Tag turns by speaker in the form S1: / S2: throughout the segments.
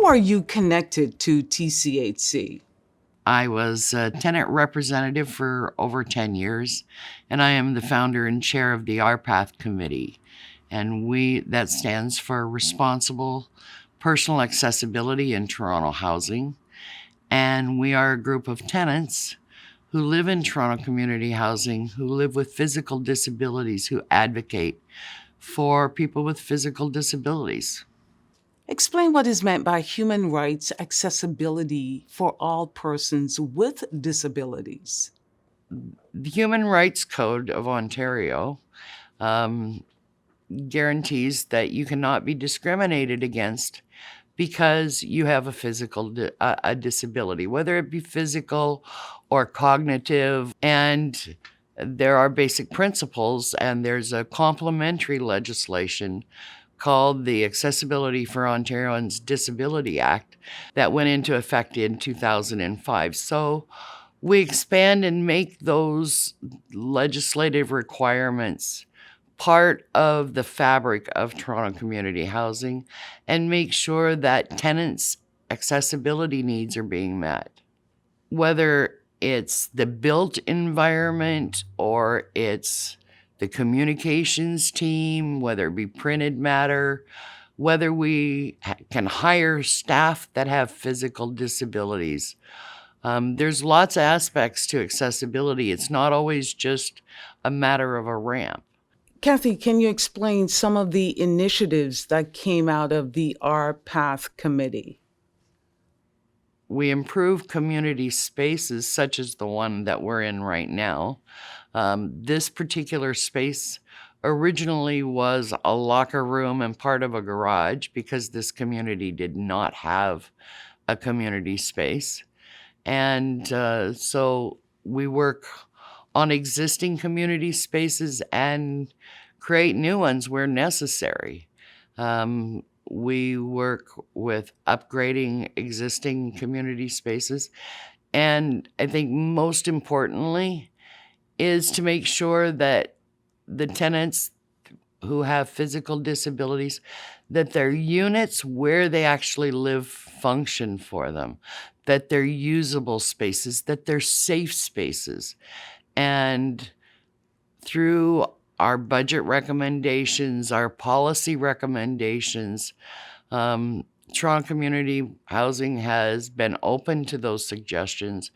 S1: are you connected to TCHC?
S2: I was a tenant representative for over 10 years, and I am the founder and chair of the RPath committee. And that stands for Responsible Personal Accessibility in Toronto Housing. And we are a group of tenants who live in Toronto community housing, who live with physical disabilities, who advocate for people with physical disabilities.
S1: Explain what is meant by human rights accessibility for all persons with disabilities.
S2: The Human Rights Code of Ontario guarantees that you cannot be discriminated against because you have a disability, whether it be physical or cognitive. And there are basic principles, and there's a complementary legislation called the Accessibility for Ontarians Disability Act that went into effect in 2005. So we expand and make those legislative requirements part of the fabric of Toronto community housing and make sure that tenants' accessibility needs are being met. Whether it's the built environment or it's the communications team, whether it be printed matter, whether we can hire staff that have physical disabilities. There's lots of aspects to accessibility. It's not always just a matter of a ramp.
S1: Kathy, can you explain some of the initiatives that came out of the RPath committee?
S2: We improve community spaces such as the one that we're in right now. This particular space originally was a locker room and part of a garage because this community did not have a community space. And so we work on existing community spaces and create new ones where necessary. We work with upgrading existing community spaces. And I think most importantly is to make sure that the tenants who have physical disabilities, that their units where they actually live function for them, that they're usable spaces, that they're safe spaces. And through our budget recommendations, our policy recommendations, Toronto Community Housing has been open to those suggestions,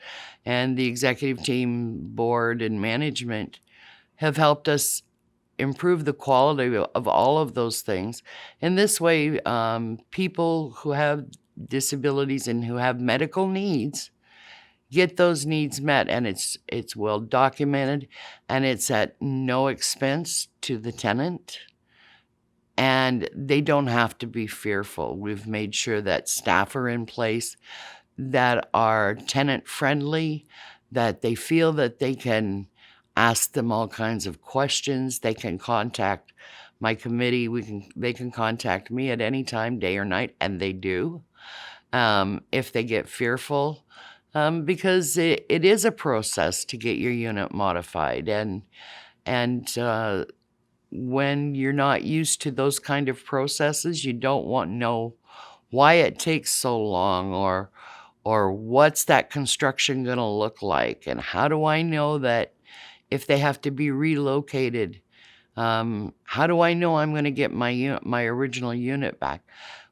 S2: and the executive team, board, and management have helped us improve the quality of all of those things. In this way, people who have disabilities and who have medical needs get those needs met, and it's well documented, and it's at no expense to the tenant, and they don't have to be fearful. We've made sure that staff are in place that are tenant friendly, that they feel that they can ask them all kinds of questions. They can contact my committee. They can contact me at any time, day or night, and they do, if they get fearful. Because it is a process to get your unit modified. And when you're not used to those kind of processes, you don't want to know why it takes so long or what's that construction going to look like, and how do I know that if they have to be relocated, how do I know I'm going to get my original unit back?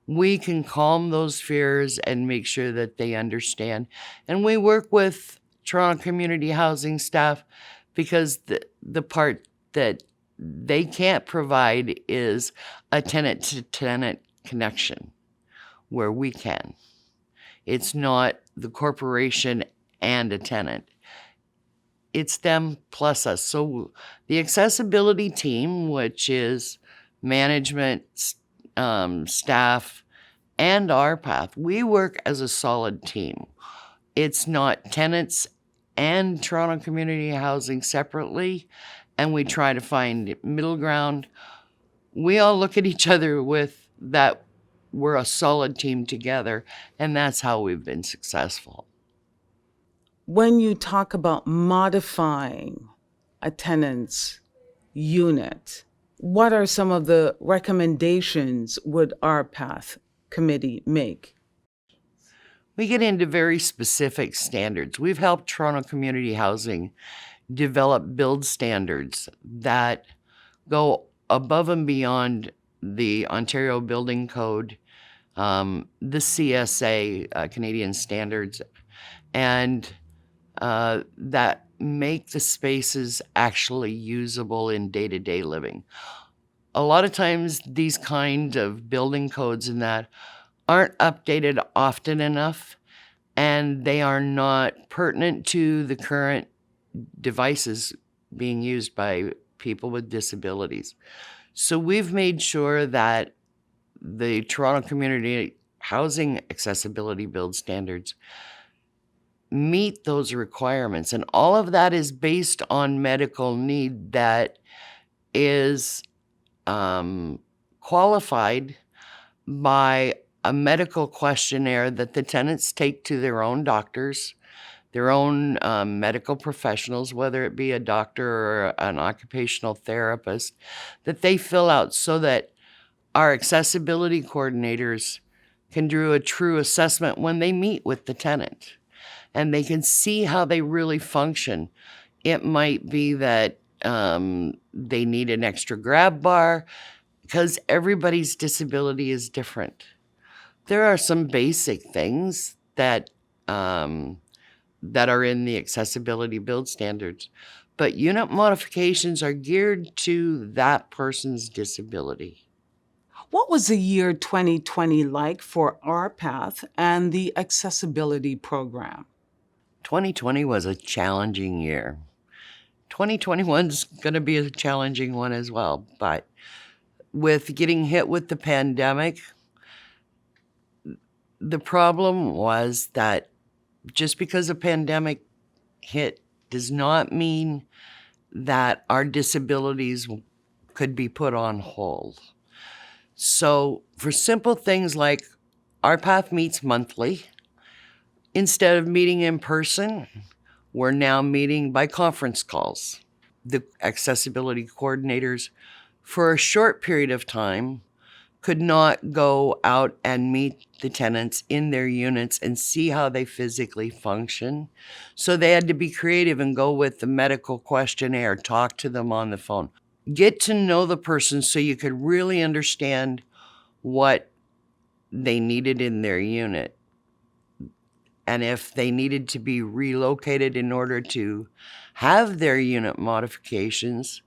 S2: We can calm those fears and make sure that they understand. And we work with Toronto Community Housing staff because the part that they can't provide is a tenant-to-tenant connection where we can. It's not the corporation and a tenant. It's them plus us. So the accessibility team, which is management, staff, and RPath, we work as a solid team. It's not tenants and Toronto Community Housing separately, and we try to find middle ground. We all look at each other with that we're a solid team together, and that's how we've been successful.
S1: When you talk about modifying a tenant's unit, what are some of the recommendations would our RPath committee make?
S2: we get into very specific standards. We've helped Toronto Community Housing develop build standards that go above and beyond the Ontario Building Code, the CSA, Canadian standards, and that make the spaces actually usable in day-to-day living. A lot of times these kind of building codes and that aren't updated often enough, and they are not pertinent to the current devices being used by people with disabilities. So we've made sure that the Toronto Community Housing Accessibility Build Standards meet those requirements. And all of that is based on medical need that is qualified by a medical questionnaire that the tenants take to their own doctors, their own medical professionals, whether it be a doctor or an occupational therapist, that they fill out so that our accessibility coordinators can do a true assessment when they meet with the tenant, and they can see how they really function. It might be that they need an extra grab bar, because everybody's disability is different. There are some basic things that that are in the accessibility build standards, but unit modifications are geared to that person's disability.
S1: What was the year 2020 like for our path and the accessibility program?
S2: 2020 was a challenging year. 2021's going to be a challenging one as well, but with getting hit with the pandemic, the problem was that just because a pandemic hit does not mean that our disabilities could be put on hold. So for simple things like our path meets monthly, instead of meeting in person, we're now meeting by conference calls. The accessibility coordinators, for a short period of time, could not go out and meet the tenants in their units and see how they physically function. So they had to be creative and go with the medical questionnaire, talk to them on the phone, get to know the person so you could really understand what they needed in their unit. And if they needed to be relocated in order to have their unit modifications,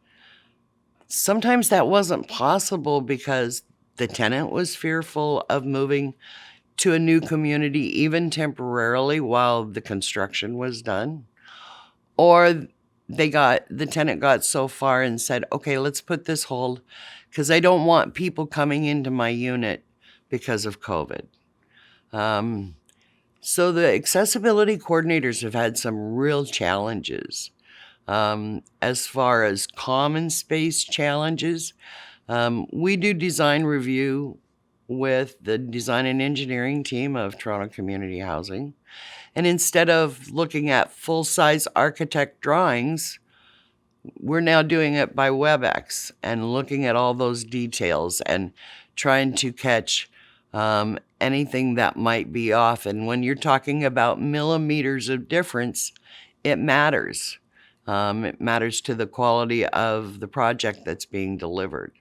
S2: sometimes that wasn't possible because the tenant was fearful of moving to a new community, even temporarily, while the construction was done. Or the tenant got so far and said, okay, let's put this hold because I don't want people coming into my unit because of COVID. So the accessibility coordinators have had some real challenges. As far as common space challenges, we do design review with the design and engineering team of Toronto Community Housing. And instead of looking at full-size architect drawings, we're now doing it by WebEx and looking at all those details and trying to catch anything that might be off. And when you're talking about millimeters of difference, it matters. It matters to the quality of the project that's being delivered.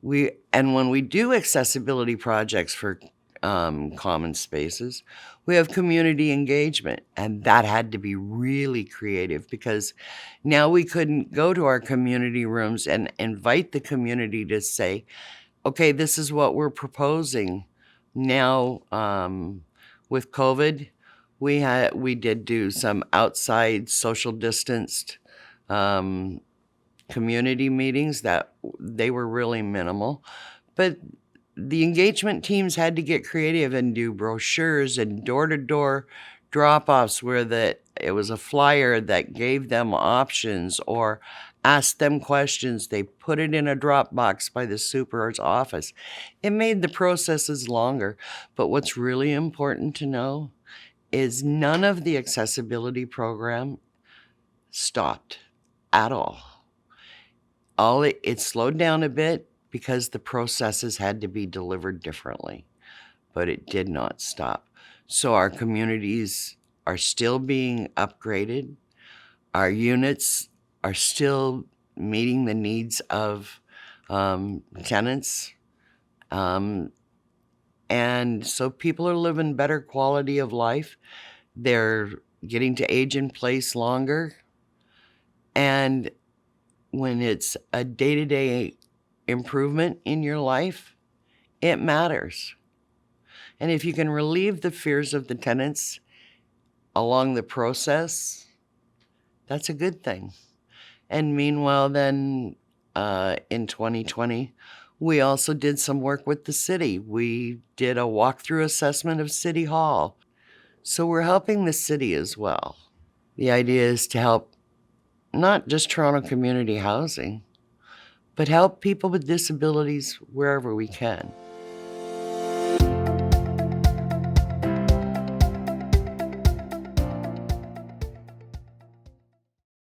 S2: And when we do accessibility projects for common spaces, we have community engagement, and that had to be really creative because now we couldn't go to our community rooms and invite the community to say, okay, this is what we're proposing. Now, with COVID, we did do some outside social distanced community meetings that they were really minimal, but the engagement teams had to get creative and do brochures and door-to-door drop-offs where it was a flyer that gave them options or asked them questions. They put it in a drop box by the super's office. It made the processes longer, but what's really important to know is none of the accessibility program stopped at all. It slowed down a bit because the processes had to be delivered differently, but it did not stop. So our communities are still being upgraded. Our units are still meeting the needs of tenants. And so people are living better quality of life. They're getting to age in place longer. And when it's a day-to-day improvement in your life, it matters. And if you can relieve the fears of the tenants along the process, that's a good thing. And meanwhile, then in 2020, we also did some work with the city. We did a walkthrough assessment of City Hall. So we're helping the city as well. The idea is to help not just Toronto community housing, but help people with disabilities wherever we can.